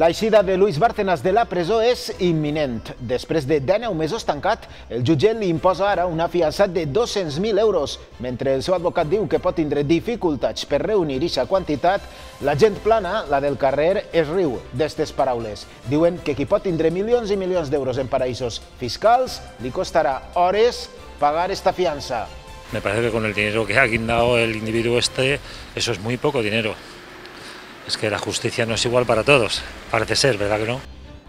L'eixida de Luis Bárcenas de la presó és imminent. Després de 19 mesos tancat, el jutge li imposa ara una fiança de 200.000 euros. Mentre el seu advocat diu que pot tindre dificultats per reunir aquesta quantitat, la gent plana, la del carrer, es riu d'estes paraules. Diuen que qui pot tindre milions i milions d'euros en paraïsos fiscals li costarà hores pagar esta fiança. Me parece que con el dinero que ha guindado el individuo eso es muy poco dinero. Es que la justicia no es igual para todos, parece ser, ¿verdad que no?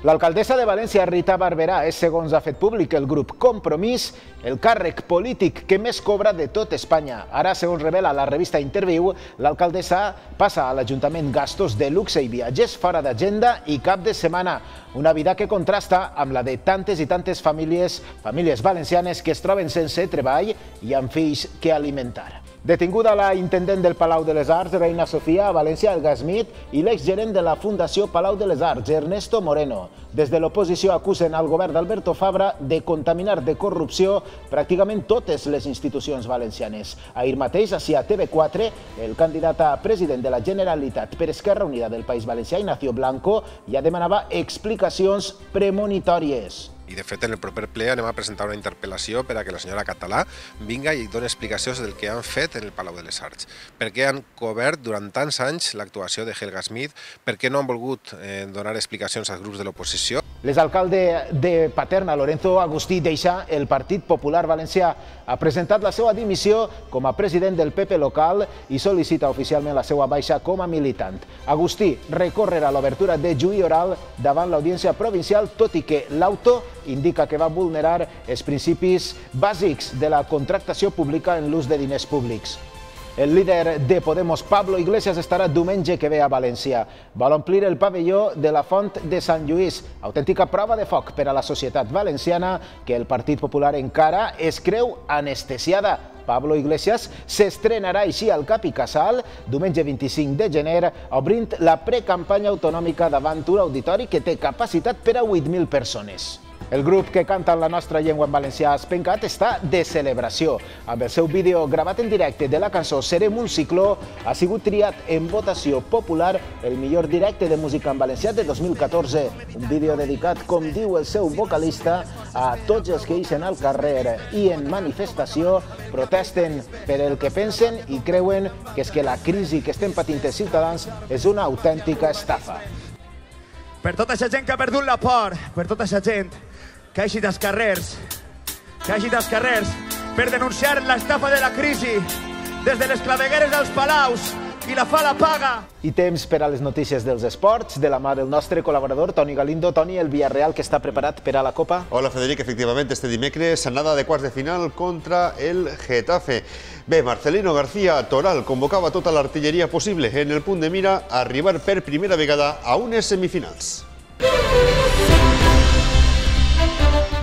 L'alcaldessa de València, Rita Barberà, és, segons ha fet públic el grup Compromís, el càrrec polític que més cobra de tot Espanya. Ara, segons revela la revista Interviu, l'alcaldessa passa a l'Ajuntament gastos de luxe i viatges fora d'agenda i cap de setmana. Una vida que contrasta amb la de tantes i tantes famílies valencianes que es troben sense treball i amb fills que alimentar. Detinguda la intendent del Palau de les Arts, Reina Sofia, a València, Elga Smith, i l'exgerent de la Fundació Palau de les Arts, Ernesto Moreno. Des de l'oposició acusen al govern d'Alberto Fabra de contaminar de corrupció pràcticament totes les institucions valencianes. Ahir mateix, a TV4, el candidat a president de la Generalitat per Esquerra Unida del País Valencià, Ignacio Blanco, ja demanava explicacions premonitòries. I, de fet, en el proper ple anem a presentar una interpel·lació per a que la senyora Català vinga i doni explicacions del que han fet en el Palau de les Arts. Per què han cobert durant tants anys l'actuació de Helga Smith? Per què no han volgut donar explicacions als grups de l'oposició? L'exalcalde de Paterna, Lorenzo Agustí, deixa el Partit Popular Valencià. Ha presentat la seva dimissió com a president del PP local i sol·licita oficialment la seva baixa com a militant. Agustí recorrerà l'obertura de juí oral davant l'Audiència Provincial, tot i que l'auto indica que va vulnerar els principis bàsics de la contractació pública en l'ús de diners públics. El líder de Podemos, Pablo Iglesias, estarà diumenge que ve a València. Vol omplir el pavelló de la Font de Sant Lluís, autèntica prova de foc per a la societat valenciana que el Partit Popular encara es creu anestesiada. Pablo Iglesias s'estrenarà així al Cap i Casal, diumenge 25 de gener, obrint la precampanya autonòmica davant un auditori que té capacitat per a 8.000 persones. El grup que canta en la nostra llengua en valencià, Espencat, està de celebració. Amb el seu vídeo gravat en directe de la cançó Serem un cicló, ha sigut triat en votació popular el millor directe de música en valencià de 2014. Un vídeo dedicat, com diu el seu vocalista, a tots els que ixen al carrer i en manifestació protesten per el que pensen i creuen que és que la crisi que estem patint els ciutadans és una autèntica estafa. Per tota aquesta gent que ha perdut la por, per tota aquesta gent que ha eixit als carrers, per denunciar l'estafa de la crisi, des de les clavegueres als palaus, i la fa la paga. I temps per a les notícies dels esports, de la mà del nostre col·laborador Toni Galindo. Toni, el Villarreal que està preparat per a la Copa? Hola, Frederic. Efectivament, este dimecres, anada de quarts de final contra el Getafe. Bé, Marcelino García Toral convocava tota l'artilleria possible en el punt de mira a arribar per primera vegada a unes semifinals.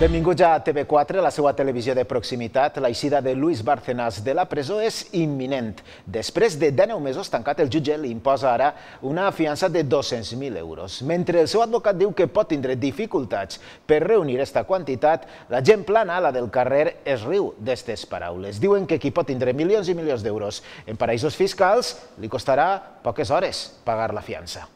Benvinguts a TV4, la seva televisió de proximitat. L'eixida de Luis Bárcenas de la presó és imminent. Després de 19 mesos tancat, el jutge li imposa ara una fiança de 200.000 euros. Mentre el seu advocat diu que pot tindre dificultats per reunir aquesta quantitat, la gent plana, la del carrer, es riu d'estes paraules. Diuen que qui pot tindre milions i milions d'euros en paraïsos fiscals li costarà poques hores pagar la fiança.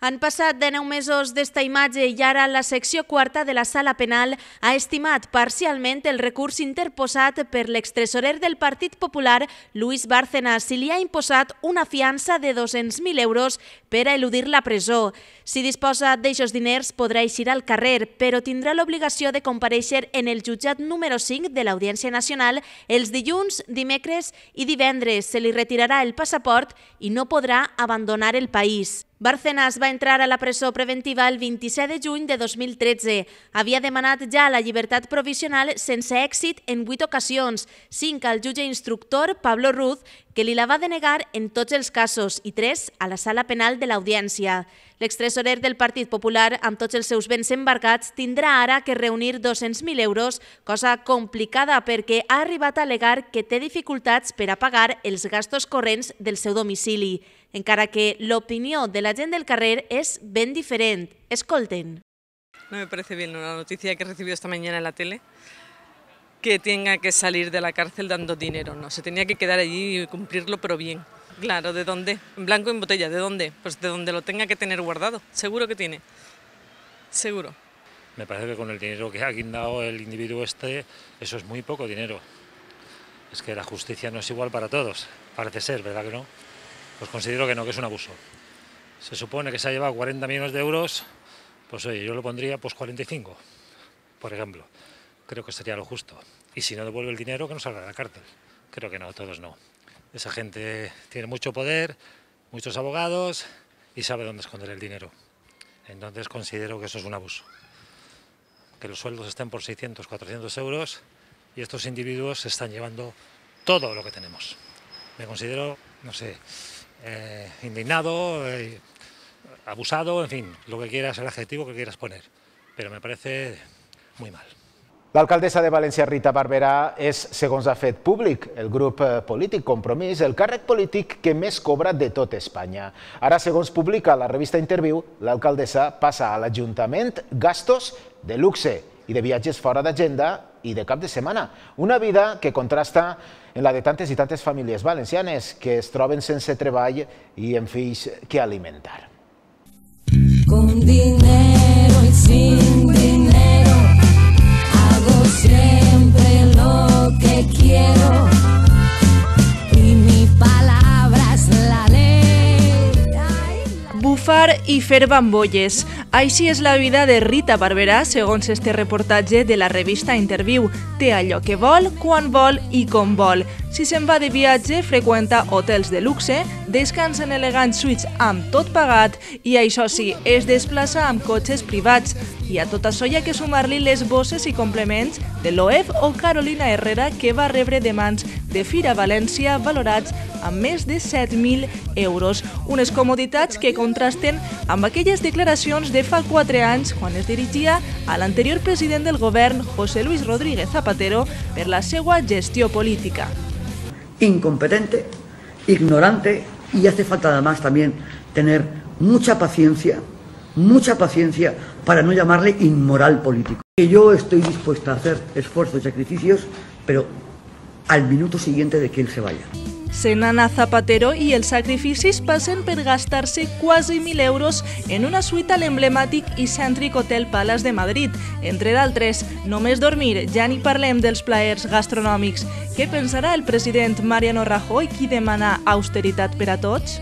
Han passat 19 mesos d'esta imatge i ara la secció quarta de la Sala Penal ha estimat parcialment el recurs interposat per l'extresorer del Partit Popular, Luis Bárcenas, i li ha imposat una fiança de 200.000 euros per a eludir la presó. Si disposa d'eixos diners, podrà eixir al carrer, però tindrà l'obligació de comparèixer en el jutjat número 5 de l'Audiència Nacional els dilluns, dimecres i divendres. Se li retirarà el passaport i no podrà abandonar el país. Bárcenas va entrar a la presó preventiva el 27 de juny de 2013. Havia demanat ja la llibertat provisional sense èxit en 8 ocasions, 5 al jutge instructor Pablo Ruz, que li la va denegar en tots els casos, i 3 a la sala penal de l'Audiència. L'extresorer del Partit Popular, amb tots els seus béns embargats, tindrà ara que reunir 200.000 euros, cosa complicada perquè ha arribat a al·legar que té dificultats per a pagar els gastos corrents del seu domicili. encara que l'opinió de la gent del carrer és ben diferent. Escolten. No me parece bien la noticia que he recibido esta mañana en la tele, que tenga que salir de la cárcel dando dinero. No, se tenía que quedar allí y cumplirlo, pero bien. Claro, ¿de dónde? En blanco y en botella, ¿de dónde? Pues de donde lo tenga que tener guardado. Seguro que tiene. Seguro. Me parece que con el dinero que ha guindado el individuo este, eso es muy poco dinero. Es que la justicia no es igual para todos. Parece ser, ¿verdad que no? Pues considero que no, que es un abuso. Se supone que se ha llevado 40 millones de euros, pues oye, yo lo pondría pues 45, por ejemplo. Creo que sería lo justo. Y si no devuelve el dinero, que no salga de la cárcel. Creo que no, todos no. Esa gente tiene mucho poder, muchos abogados y sabe dónde esconder el dinero. Entonces considero que eso es un abuso. Que los sueldos estén por 600, 400 euros y estos individuos se están llevando todo lo que tenemos. Me considero, no sé, indignado, abusado, en fin, lo que quieras, el adjetivo que quieras poner. Pero me parece muy mal. L'alcaldessa de València, Rita Barberà, és, segons ha fet públic el grup polític Compromís, el càrrec polític que més cobra de tot Espanya. Ara, segons publica la revista Interviu, l'alcaldessa passa a l'Ajuntament gastos de luxe i de viatges fora d'agenda i de cap de setmana. Una vida que contrasta en la de tantes i tantes famílies valencianes que es troben sense treball i amb fills que alimentar. Con dinero y sin dinero hago siempre lo que quiero y mi palabra es la ley. Bufar i fer bambolles. Així és la vida de Rita Barberà, segons este reportatge de la revista Interviu. Té allò que vol, quan vol i com vol. Si se'n va de viatge, freqüenta hotels de luxe, descansa en elegants suites amb tot pagat i, això sí, es desplaça amb cotxes privats. I a tot això hi ha que sumar-li les bosses i complements de Loewe o Carolina Herrera que va rebre de mans de Fira València valorats amb més de 7.000 euros. Unes comoditats que contrasten amb aquelles declaracions de fa 4 anys quan es dirigia a l'anterior president del govern, José Luis Rodríguez Zapatero, per la seva gestió política. Incompetente, ignorante y hace falta además también tener mucha paciencia para no llamarle inmoral político. Yo estoy dispuesta a hacer esfuerzos y sacrificios, pero al minuto siguiente de que él se vaya. Se n'ana Zapatero i els sacrificis passen per gastar-se quasi 1.000 euros en una suite a l'emblemàtic i cèntric Hotel Palace de Madrid. Entre d'altres, només dormir, ja ni parlem dels plaers gastronòmics. Què pensarà el president Mariano Rajoy, qui demana austeritat per a tots?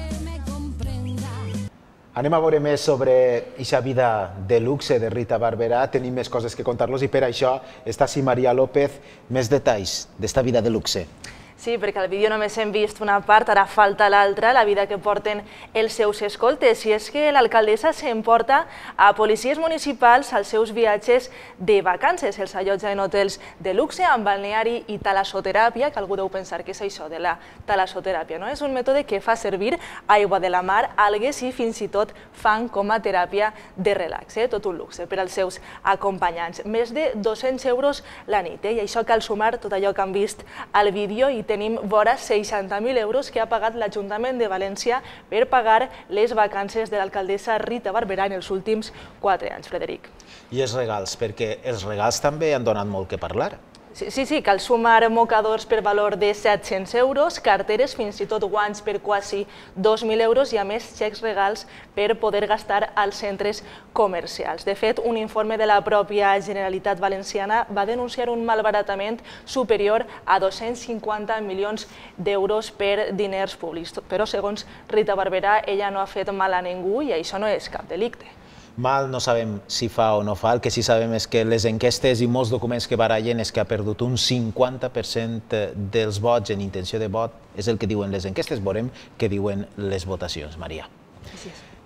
Anem a veure més sobre aquesta vida de luxe de Rita Barberà. Tenim més coses que contar-los i per això està així Maria López. Més detalls d'esta vida de luxe. Sí, perquè al vídeo només hem vist una part, ara falta l'altra, la vida que porten els seus escoltes. I és que l'alcaldessa s'emporta a policies municipals als seus viatges de vacances. Els allotja en hotels de luxe, amb balneari i talassoteràpia, que algú deu pensar que és això de la talassoteràpia. És un mètode que fa servir aigua de la mar, algues i fins i tot fang com a teràpia de relax. Tot un luxe per als seus acompanyants. Més de 200 euros la nit. I això cal sumar tot allò que han vist al vídeo i tenim vora 60.000 euros que ha pagat l'Ajuntament de València per pagar les vacances de l'alcaldessa Rita Barberà en els últims 4 anys, Frederic. I els regals, perquè els regals també han donat molt que parlar. Sí, cal sumar mocadors per valor de 700 euros, carteres, fins i tot guants per quasi 2.000 euros i a més xecs regals per poder gastar als centres comercials. De fet, un informe de la pròpia Generalitat Valenciana va denunciar un malbaratament superior a 250 milions d'euros per diners públics. Però, segons Rita Barberà, ella no ha fet mal a ningú i això no és cap delicte. Mal no sabem si fa o no fa, el que sí sabem és que les enquestes i molts documents que barallen és que ha perdut un 50% dels vots en intenció de vot, és el que diuen les enquestes, veurem què diuen les votacions. Maria.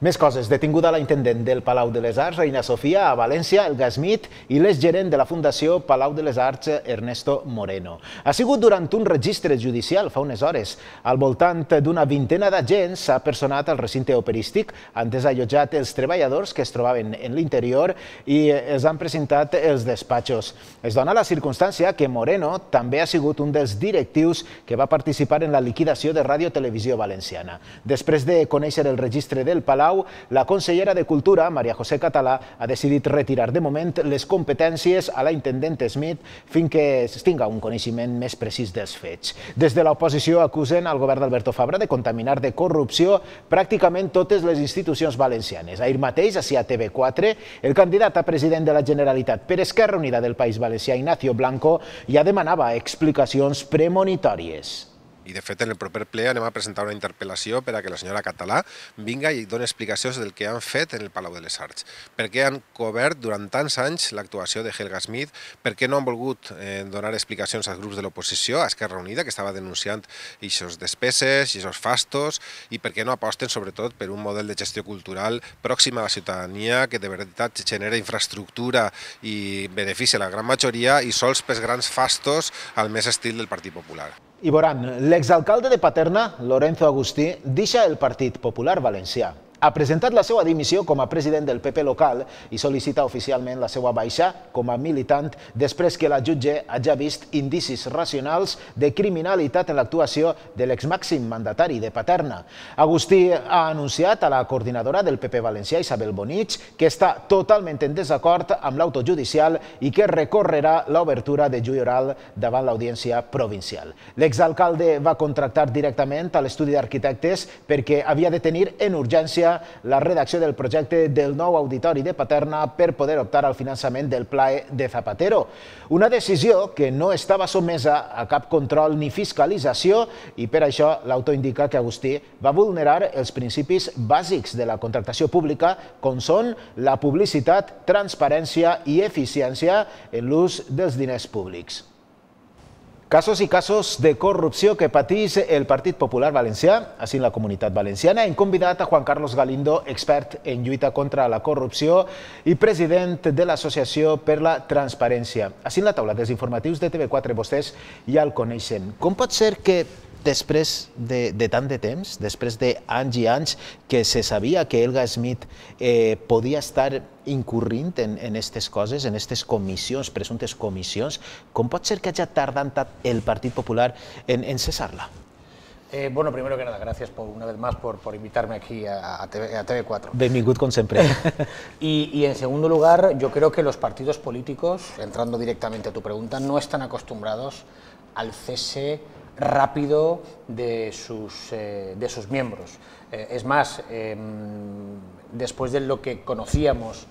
Més coses. Detinguda la intendent del Palau de les Arts, Reina Sofia, a València, el Gasmit, i l'exgerent de la Fundació Palau de les Arts, Ernesto Moreno. Ha sigut durant un registre judicial fa unes hores. Al voltant d'una vintena d'agents s'ha personat al recinte operístic, han desallotjat els treballadors que es trobaven en l'interior i els han presentat els despatxos. Es dona la circumstància que Moreno també ha sigut un dels directius que va participar en la liquidació de Ràdio Televisió Valenciana. Després de conèixer el registre del Palau, la consellera de Cultura, María José Català, ha decidit retirar de moment les competències a la intendent Smith fins que es tinga un coneixement més precís dels fets. Des de l'oposició acusen al govern d'Alberto Fabra de contaminar de corrupció pràcticament totes les institucions valencianes. Ahir mateix, a TV4, el candidat a president de la Generalitat per Esquerra Unida del País Valencià, Ignacio Blanco, ja demanava explicacions premonitòries. I, de fet, en el proper ple anem a presentar una interpel·lació per a que la senyora Català vinga i doni explicacions del que han fet en el Palau de les Arts. Per què han cobert durant tants anys l'actuació de Helga Smith, per què no han volgut donar explicacions als grups de l'oposició, a Esquerra Unida, que estava denunciant aquestes despeses, aquests fastos, i per què no aposten sobretot per un model de gestió cultural pròxim a la ciutadania, que de veritat genera infraestructura i beneficia a la gran majoria, i sols pels grans fastos al més estil del Partit Popular. I veuran, l'exalcalde de Paterna, Lorenzo Agustí, deixa el Partit Popular Valencià. Ha presentat la seva dimissió com a president del PP local i sol·licita oficialment la seva baixa com a militant després que la jutge hagi vist indicis racionals de criminalitat en l'actuació de l'exmàxim mandatari de Paterna. Agustí ha anunciat a la coordinadora del PP valencià, Isabel Bonich, que està totalment en desacord amb l'autojudicial i que recorrerà l'obertura de juí oral davant l'audiència provincial. L'exalcalde va contractar directament a l'estudi d'arquitectes perquè havia de tenir en urgència la redacció del projecte del nou auditori de Paterna per poder optar al finançament del Pla de Zapatero. Una decisió que no estava sotmesa a cap control ni fiscalització i per això l'autor indica que Agustí va vulnerar els principis bàsics de la contractació pública com són la publicitat, transparència i eficiència en l'ús dels diners públics. Casos i casos de corrupció que pateix el Partit Popular Valencià. Així la Comunitat Valenciana hem convidat a Juan Carlos Galindo, expert en lluita contra la corrupció i president de l'Associació per la Transparència. Així la taula dels informatius de TV4 vostès ja el coneixen. Com pot ser que després de tant de temps, després d'anys i anys que se sabia que Helga Smith podia estar incurrint en aquestes coses, en aquestes comissions, presumptes comissions, com pot ser que hagi tardat el Partit Popular en cesar-la? Bueno, primero que nada, gracias una vez más por invitarme aquí a TV4. Benvingut, con siempre. Y en segundo lugar, yo creo que los partidos políticos, entrando directamente a tu pregunta, no están acostumbrados al cese rápido de sus miembros. Es más, después de lo que conocíamos,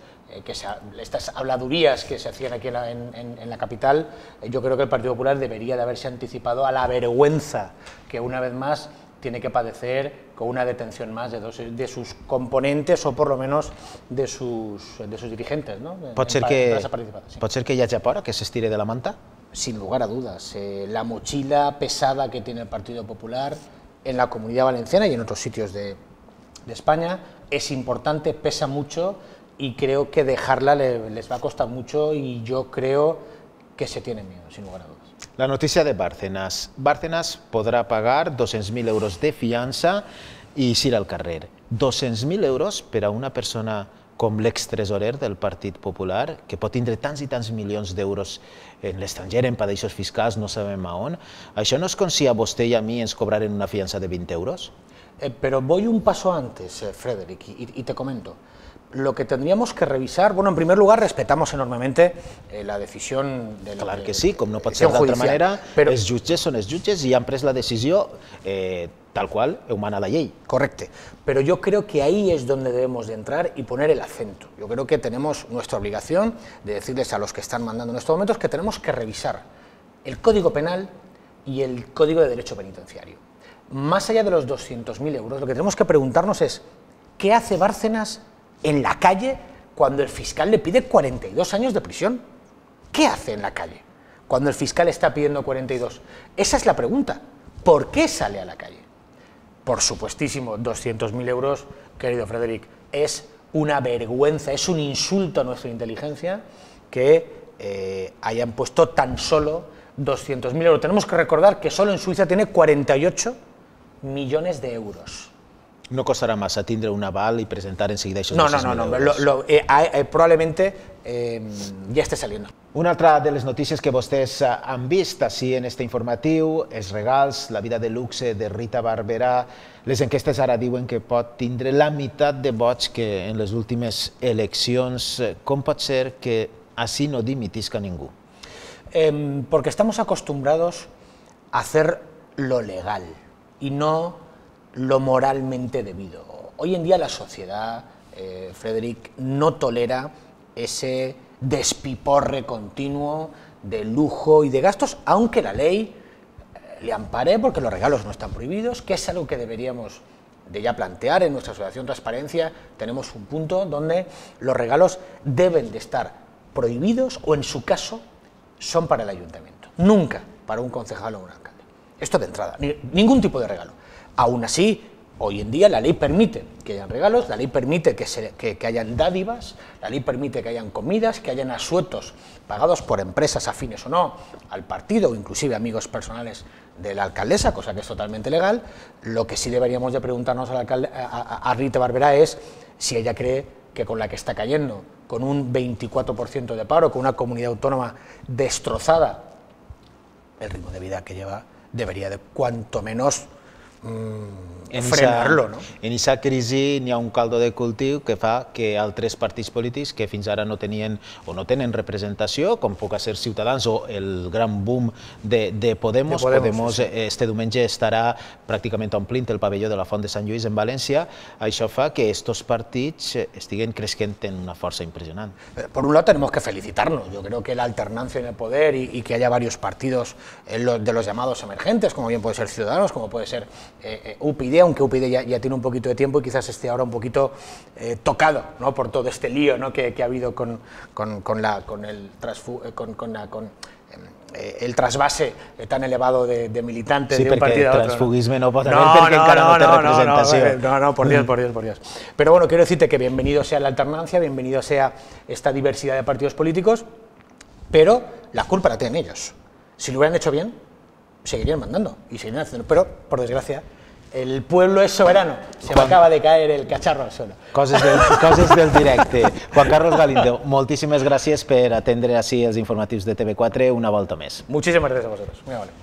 estas habladurías que se hacían aquí en la capital, yo creo que el Partido Popular debería de haberse anticipado a la vergüenza que una vez más tiene que padecer con una detención más de sus componentes o por lo menos de sus dirigentes, ¿no? Pot ser que hi hagi por que s'estire de la manta? Sin lugar a dudas. La mochila pesada que tiene el Partido Popular en la Comunidad Valenciana y en otros sitios de España es importante, pesa mucho y creo que dejarla les va a costar mucho y yo creo que se tienen miedo, sin lugar a dudas. La notícia de Bárcenas. Bárcenas podrà pagar 200.000 euros de fiança i eixir al carrer. 200.000 euros per a una persona com l'extresorer del Partit Popular, que pot tindre tants i tants milions d'euros en l'estranger, en paradisos fiscals, no sabem a on. Això no és com si a vostè i a mi ens cobraren una fiança de 20 euros? Pero voy un paso antes, Frederic, y te comento. Lo que tendríamos que revisar, bueno, en primer lugar, respetamos enormemente la decisión de la... Clar que sí, com no pot ser d'altra manera, els jutges són els jutges i han pres la decisió tal cual humana la ley. Correcto, pero yo creo que ahí es donde debemos de entrar y poner el acento. Yo creo que tenemos nuestra obligación de decirles a los que están mandando en estos momentos que tenemos que revisar el Código Penal y el Código de Derecho Penitenciario. Más allá de los 200.000 euros, lo que tenemos que preguntarnos es ¿qué hace Bárcenas en la calle cuando el fiscal le pide 42 años de prisión? ¿Qué hace en la calle cuando el fiscal está pidiendo 42? Esa es la pregunta. ¿Por qué sale a la calle? Por supuestísimo, 200.000 euros, querido Frederic, es una vergüenza, es un insulto a nuestra inteligencia que hayan puesto tan solo 200.000 euros. Tenemos que recordar que solo en Suiza tiene 48 millones de euros. No costarà massa tindre un aval i presentar en seguida aquests No, 200.000 euros. probablemente ya esté saliendo. Una altra de les notícies que vostès han vist així en este informatiu, els regals, la vida de luxe de Rita Barberà. Les enquestes ara diuen que pot tindre la meitat de vots que en les últimes eleccions. Com pot ser que així no dimitisca ningú? Porque estamos acostumbrados a hacer lo legal y no lo moralmente debido. Hoy en día la sociedad, Frederic, no tolera ese despiporre continuo de lujo y de gastos, aunque la ley le ampare porque los regalos no están prohibidos, que es algo que deberíamos de ya plantear en nuestra asociación Transparencia. Tenemos un punto donde los regalos deben de estar prohibidos o, en su caso, son para el ayuntamiento, nunca para un concejal o un alcalde. Esto de entrada, ningún tipo de regalo. Aún así, hoy en día la ley permite que hayan regalos, la ley permite que hayan dádivas, la ley permite que hayan comidas, que hayan asuetos pagados por empresas afines o no al partido, o inclusive amigos personales de la alcaldesa, cosa que es totalmente legal. Lo que sí deberíamos de preguntarnos a Rita Barberà es si ella cree que con la que está cayendo, con un 24% de paro, con una comunidad autónoma destrozada, el ritmo de vida que lleva debería de cuanto menos frenarlo, no? En aquesta crisi n'hi ha un caldo de cultiu que fa que altres partits polítics que fins ara no tenien o no tenen representació, com puc ser Ciutadans o el gran boom de Podemos, este diumenge estarà pràcticament omplint el pavelló de la Font de Sant Lluís en València. Això fa que estos partits estiguen creixent en una força impresionant. Por un lado tenemos que felicitarnos. Yo creo que la alternancia en el poder y que haya varios partidos de los llamados emergentes, como bien puede ser Ciudadanos, como puede ser UPyD, aunque UPyD ya tiene un poquito de tiempo y quizás esté ahora un poquito tocado, ¿no?, por todo este lío, ¿no?, que ha habido con el trasvase tan elevado de militantes de un partido a otro. Transfugisme no pot haver perquè encara no té representació. No, por Dios. Pero bueno, quiero decirte que bienvenido sea la alternancia, bienvenido sea esta diversidad de partidos políticos, pero la culpa la tienen ellos. Si lo hubieran hecho bien, seguirían mandando y seguirían haciendo, pero por desgracia el pueblo es soberano. Se me acaba de caer el cacharro al suelo. Coses del directe. Juan Carlos Galindo, moltíssimes gràcies per atendre així els informatius de TV4 una volta més. Muchísimas gracias a vosotros. Muy amable.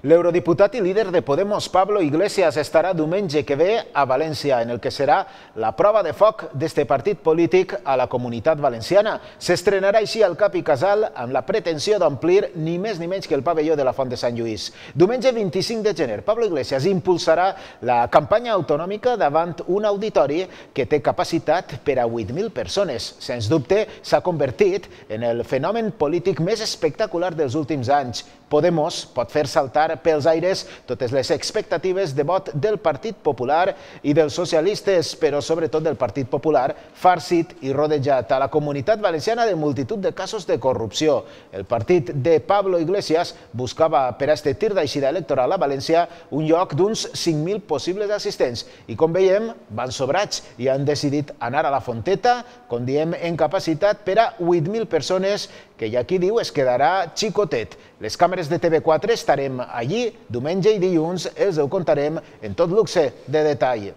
L'eurodiputat i líder de Podemos, Pablo Iglesias, estarà diumenge que ve a València, en el que serà la prova de foc d'este partit polític a la Comunitat Valenciana. S'estrenarà així al cap i casal amb la pretensió d'omplir ni més ni menys que el pavelló de la Font de Sant Lluís. Diumenge 25 de gener, Pablo Iglesias impulsarà la campanya autonòmica davant un auditori que té capacitat per a 8.000 persones. Sens dubte, s'ha convertit en el fenomen polític més espectacular dels últims anys. Podemos pot fer saltar pels aires totes les expectatives de vot del Partit Popular i dels socialistes, però sobretot del Partit Popular, farcit i rodejat a la Comunitat Valenciana de multitud de casos de corrupció. El partit de Pablo Iglesias buscava per a este tir d'eixida electoral a València un lloc d'uns 5.000 possibles assistents i, com veiem, van sobrats i han decidit anar a la Fonteta, com diem, en capacitat per a 8.000 persones, que ja qui diu es quedarà xicotet. Les càmeres de TV4 estarem allí diumenge i dilluns, els ho contarem en tot luxe de detall.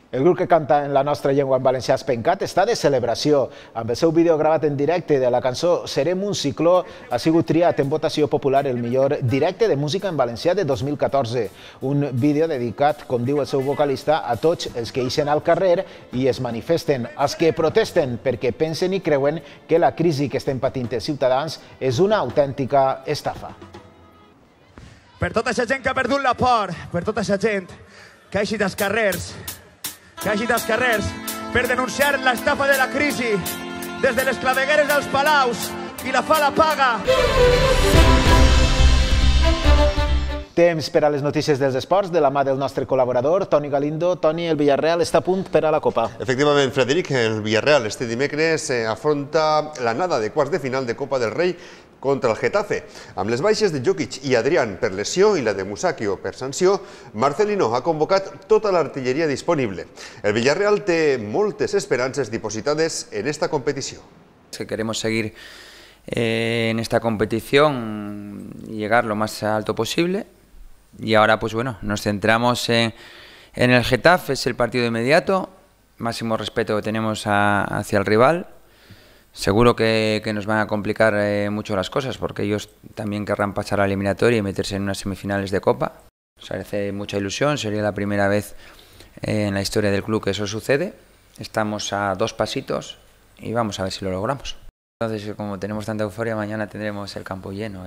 El grup que canta en la nostra llengua en valencià Espencat està de celebració. Amb el seu vídeo gravat en directe de la cançó Serem un cicló ha sigut triat en votació popular el millor directe de música en valencià de 2014. Un vídeo dedicat, com diu el seu vocalista, a tots els que ixen al carrer i es manifesten, els que protesten perquè pensen i creuen que la crisi que estem patint els ciutadans és una autèntica estafa. Per tota aquesta gent que ha perdut la por, per tota aquesta gent que ha eixit als carrers, per denunciar l'estafa de la crisi des de les clavegueres dels palaus i la fa la paga. Temps per a les notícies dels esports de la mà del nostre col·laborador, Toni Galindo. Toni, el Villarreal està a punt per a la Copa. Efectivament, Frederic, el Villarreal este dimecres afronta la nada de quarts de final de Copa del Rei contra el Getafe. Amb les baixes de Jokic i Adrián per lesió i la de Musacchio per sanció, Marcelino ha convocat tota l'artilleria disponible. El Villarreal té moltes esperances dipositades en esta competició. Queremos seguir en esta competición y llegar lo más alto posible. Y ahora, pues bueno, nos centramos en el Getafe, es el partido inmediato. Máximo respeto que tenemos hacia el rival. Seguro que nos van a complicar mucho las cosas, porque ellos también querrán pasar a la eliminatoria y meterse en unas semifinales de Copa. Nos hace mucha ilusión, sería la primera vez en la historia del club que eso sucede. Estamos a 2 pasitos y vamos a ver si lo logramos. Entonces, como tenemos tanta euforia, mañana tendremos el campo lleno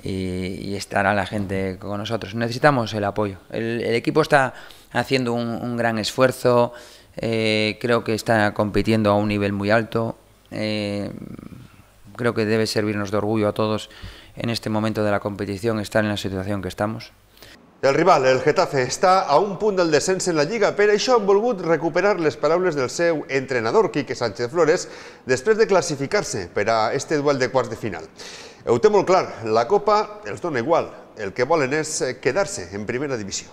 y estará la gente con nosotros. Necesitamos el apoyo. El equipo está haciendo un gran esfuerzo, creo que está compitiendo a un nivel muy alto. Creo que debe servirnos de orgullo a todos en este momento de la competición estar en la situación que estamos. El rival, el Getafe, està a un punt del descens en la Lliga. Per això han volgut recuperar les paraules del seu entrenador, Quique Sánchez Flores, després de classificar-se per a este duel de quarts de final. Ho té molt clar, la Copa els dona igual. El que volen és quedar-se en primera divisió.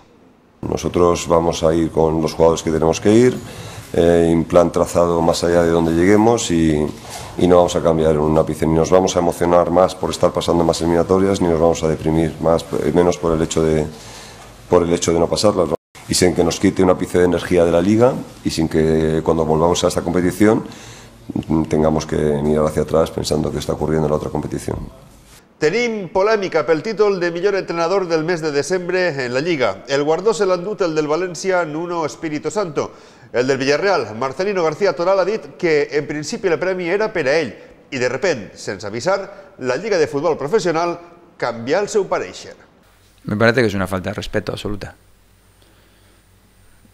Nosotros vamos a ir con los jugadores que tenemos que ir, en plan trazado más allá de donde lleguemos y no vamos a cambiar un ápice, ni nos vamos a emocionar más por estar pasando más eliminatorias, ni nos vamos a deprimir menos por el hecho de no pasarlas. Y sin que nos quite un ápice de energía de la Liga y sin que cuando volvamos a esta competición tengamos que mirar hacia atrás pensando qué está ocurriendo en la otra competición. Tenim polèmica pel títol de millor entrenador del mes de desembre en la Lliga. El guardó se l'ha endut el del València, Nuno Espíritu Santo. El del Villarreal, Marcelino García Toral, ha dit que en principi el premi era per a ell i de repent, sense avisar, la Lliga de Futbol Professional canvia el seu pareixer. Me parece que es una falta de respeto absoluta.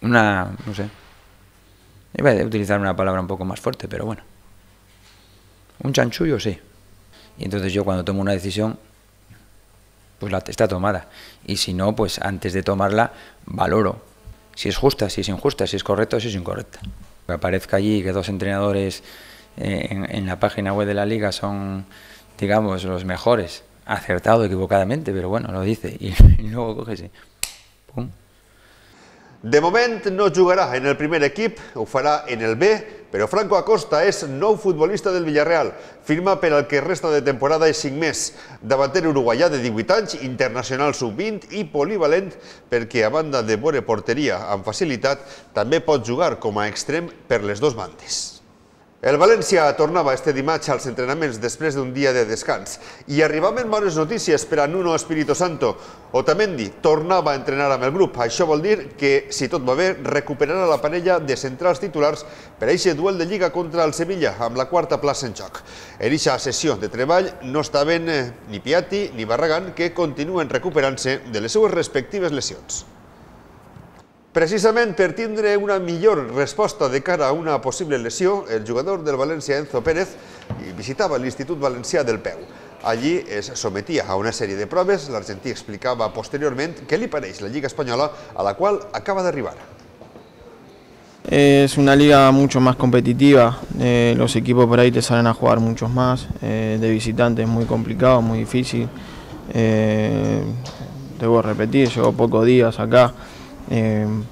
No sé. Iba a utilizar una palabra un poco más fuerte, pero bueno. Un chanchullo, sí. Y entonces yo cuando tomo una decisión, pues la está tomada. Y si no, pues antes de tomarla, valoro. Si es justa, si es injusta, si es correcta, si es incorrecta. Que aparezca allí que 2 entrenadores en la página web de la Liga son, digamos, los mejores. Acertado equivocadamente, pero bueno, lo dice. Y luego coges y pum. De moment no jugarà en el primer equip, ho farà en el B, però Franco Acosta és nou futbolista del Villarreal. Firma per al que resta de temporada és 5 més. Davanter uruguaià de 18 anys, internacional sub-20 i polivalent perquè a banda de vore porteria amb facilitat també pot jugar com a extrem per les 2 bandes. El València tornava este dimarts als entrenaments després d'un dia de descans i arribaven bones notícies per a Nuno Espíritu Santo. Otamendi tornava a entrenar amb el grup. Això vol dir que, si tot va bé, recuperarà la parella de centrals titulars per a aquest duel de Lliga contra el Sevilla, amb la 4a plaça en joc. En aquesta sessió de treball no estaven ni Piatti ni Barragán, que continuen recuperant-se de les seues respectives lesions. Precisament per tindre una millor resposta de cara a una possible lesió, el jugador del València, Enzo Pérez, visitava l'Institut Valencià del Peu. Allí es sometia a una sèrie de proves. L'argentí explicava posteriorment què li pareix la Lliga Espanyola, a la qual acaba d'arribar. Es una liga mucho más competitiva, los equipos por ahí te salen a jugar muchos más, de visitante es muy complicado, muy difícil. Debo repetir, llevo pocos días acá.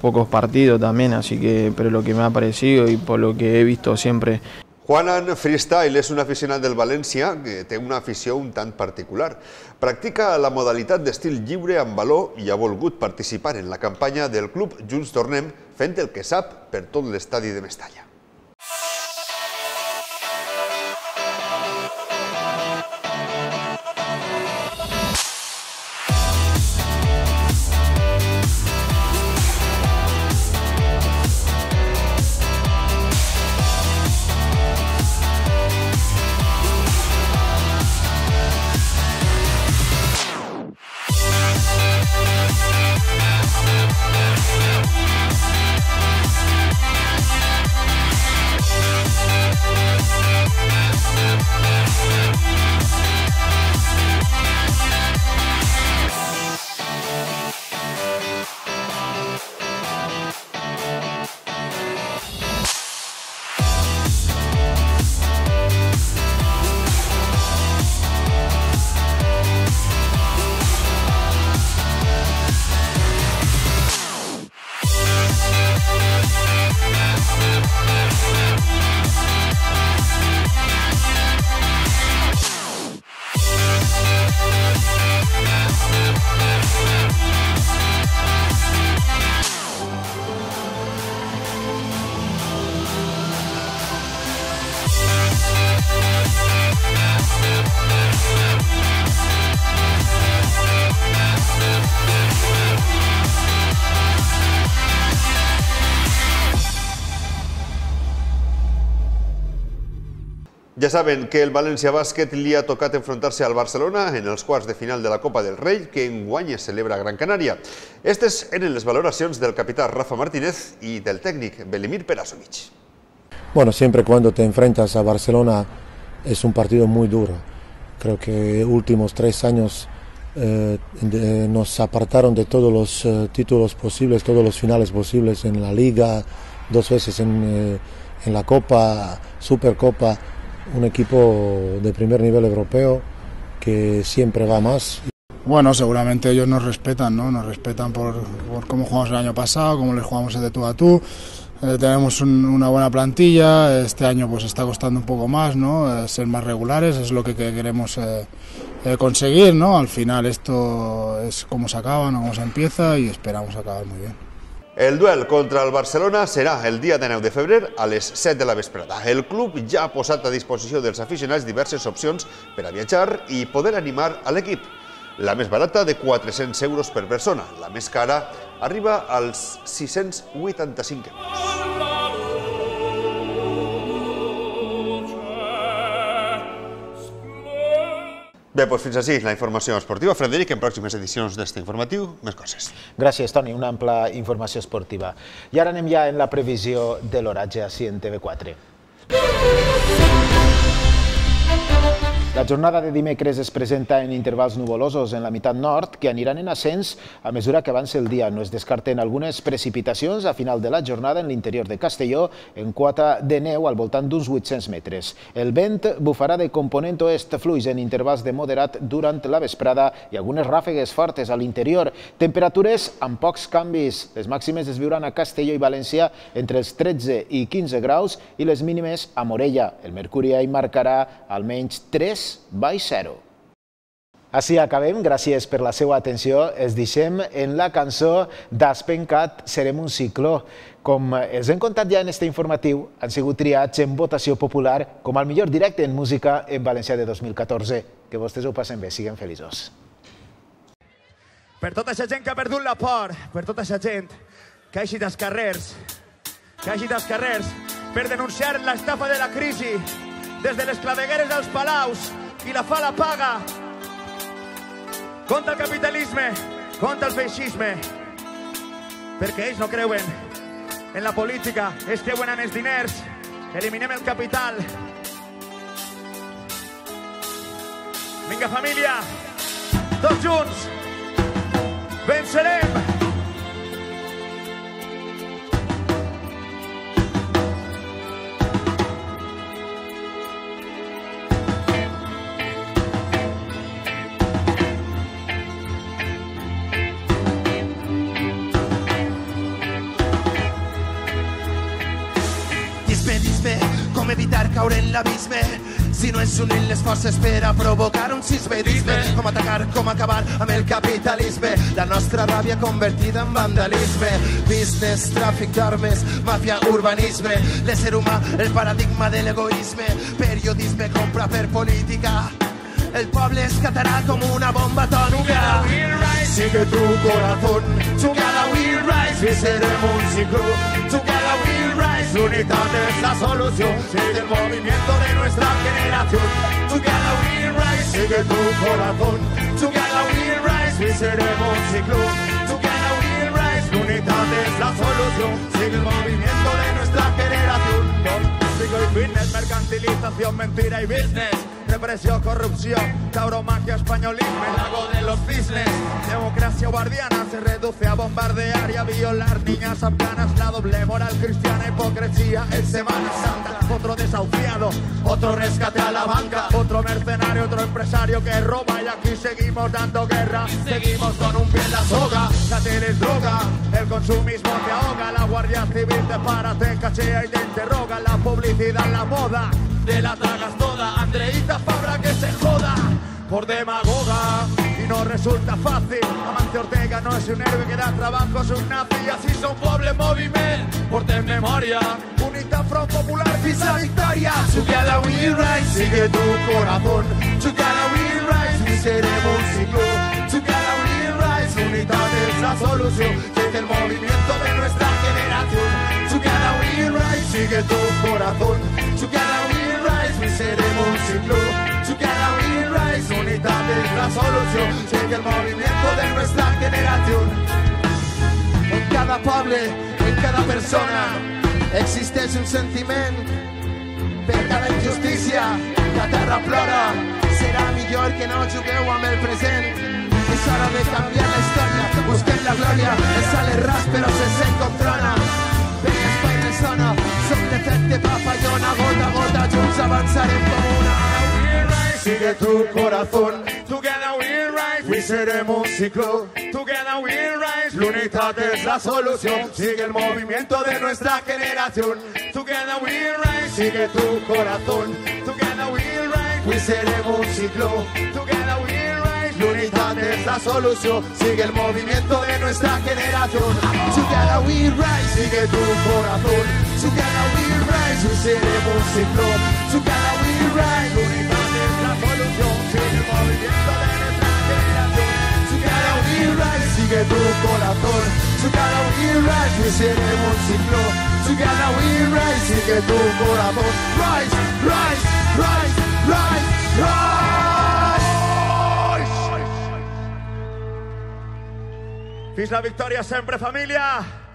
Pocos partidos también, así que, pero lo que me ha parecido y por lo que he visto siempre. Juanan Freestyle és un aficionat del València que té una afició un tant particular. Practica la modalitat d'estil lliure amb baló i ha volgut participar en la campanya del club Junts Tornem fent el que sap per tot l'estadi de Mestalla. Ja saben que el València Bàsquet li ha tocat enfrontar-se al Barcelona en els quarts de final de la Copa del Rei, que enguany es celebra a Gran Canària. Estes eren les valoracions del capità Rafa Martínez y del técnico Velimir Perasovic. Bueno, siempre cuando te enfrentas a Barcelona es un partido muy duro. Creo que últimos 3 años nos apartaron de todos los títulos posibles, todos los finales posibles en la Liga, 2 veces en la Copa, Supercopa. Un equipo de primer nivel europeo que siempre va más. Bueno, seguramente ellos nos respetan, ¿no? Nos respetan por cómo jugamos el año pasado, cómo les jugamos de tú a tú. Tenemos una buena plantilla, este año pues está costando un poco más, ¿no? Ser más regulares, es lo que queremos conseguir, ¿no? Al final esto es cómo se acaba, no cómo se empieza, y esperamos acabar muy bien. El duel contra el Barcelona serà el dia 9 de febrer a les 7 de la vesprada. El club ja ha posat a disposició dels aficionats diverses opcions per a viatjar i poder animar a l'equip. La més barata de 400 euros per persona, la més cara arriba als 685 euros. Bé, doncs fins així la informació esportiva. Frederic, en pròximes edicions d'este informatiu, més coses. Gràcies, Toni, una ampla informació esportiva. I ara anem ja en la previsió de l'oratge així en TV4. La jornada de dimecres es presenta en intervals nuvolosos en la meitat nord que aniran en ascens a mesura que avanci el dia. No es descarten algunes precipitacions a final de la jornada en l'interior de Castelló en quota de neu al voltant d'uns 800 metres. El vent bufarà de component oest fluix en intervals de moderat durant la vesprada i algunes ràfegues fortes a l'interior. Temperatures amb pocs canvis. Les màximes es viuran a Castelló i València entre els 13 i 15 graus i les mínimes a Morella. El mercuri hi marcarà almenys 3 baix 0. Així acabem, gràcies per la seva atenció. Es deixem en la cançó d'Aspencat, Serem un cicló. Com els hem contat ja en este informatiu, han sigut triats en votació popular com el millor directe en música en valencià de 2014. Que vostès ho passen bé, siguin feliços. Per tota aquesta gent que ha perdut la por, per tota aquesta gent que ha eixit als carrers, per denunciar l'estafa de la crisi, des de les clavegueres dels palaus i la fa la paga, contra el capitalisme, contra el feixisme, perquè ells no creuen en la política, ells creuen en els diners. Eliminem el capital. Vinga, família, tots junts, vencerem! Com evitar caure en l'abisme si no ens unim les forces per a provocar un sismerisme, com atacar, com acabar amb el capitalisme, la nostra ràbia convertida en vandalisme, business, tràfic d'armes, màfia, urbanisme, l'ésser humà, el paradigma de l'egoisme, periodisme, compra per política, el poble es catarà com una bomba atòmica. Sigue tu corazón, Together we rise, y seremos un ciclo. Together we rise, unidad es la solución, sigue el movimiento de nuestra generación. Together we rise, sigue tu corazón. Together we rise, y seremos un ciclo. Together we rise, unidad es la solución, sigue el movimiento de nuestra generación. Tráfico y fitness, mercantilización, mentira y business, represión, corrupción, tauromaquia, españolismo, el lago de los cisnes, democracia guardiana se reduce a bombardear y a violar niñas afganas, la doble moral cristiana, hipocresía en Semana Santa, otro desahuciado, otro rescate a la banca, otro mercenario, otro empresario que roba y aquí seguimos dando guerra, seguimos con un pie en la soga, la tele es droga, el consumismo te ahoga, la Guardia Civil te para, te cachea y te interroga, la publicidad, la moda, te la tragas toda, Andreita Fabra que se joda por demagoga y no resulta fácil. Amancio Ortega no es un héroe que da trabajo, es un nazi y así son poble moviment. Portem memòria, Unitat Front Popular fins a victòria. Together we rise, sigue tu corazón. Together we rise, y seremos un ciclo. Together we rise, unidad es la solución, sigue el movimiento de nuestra generación. Together we rise, sigue tu corazón. Together we rise, y seremos solución. Sigue el movimiento de nuestra generación. En cada poble, en cada persona, existeix un sentiment per cada injustícia. La terra plora, serà millor que no jugueu amb el present. És hora de canviar la història, busquem la glòria. El sale ras però se sent com trona. Ben espai me sona, som l'efecte papallona. Gota a gota junts avançarem com una. Sigue tu corazón, together we'll rise. We seremos un ciclo, together we'll rise. La unidad es la solución. Sigue el movimiento de nuestra generación. Together we'll rise. Sigue tu corazón, together we'll rise. We seremos un ciclo, together we'll rise. La unidad es la solución. Sigue el movimiento de nuestra generación. Together we'll rise. Sigue tu corazón, together we'll rise. We seremos un ciclo, together we'll rise. La unidad es la solución. Sigue el movimiento de nuestra generación. Together we'll rise. Sigue tu corazón, together we'll rise. We seremos un ciclo, together we'll rise. Sigue tu corazón. Rise, rise, rise, rise, rise. Fins la victòria sempre, família!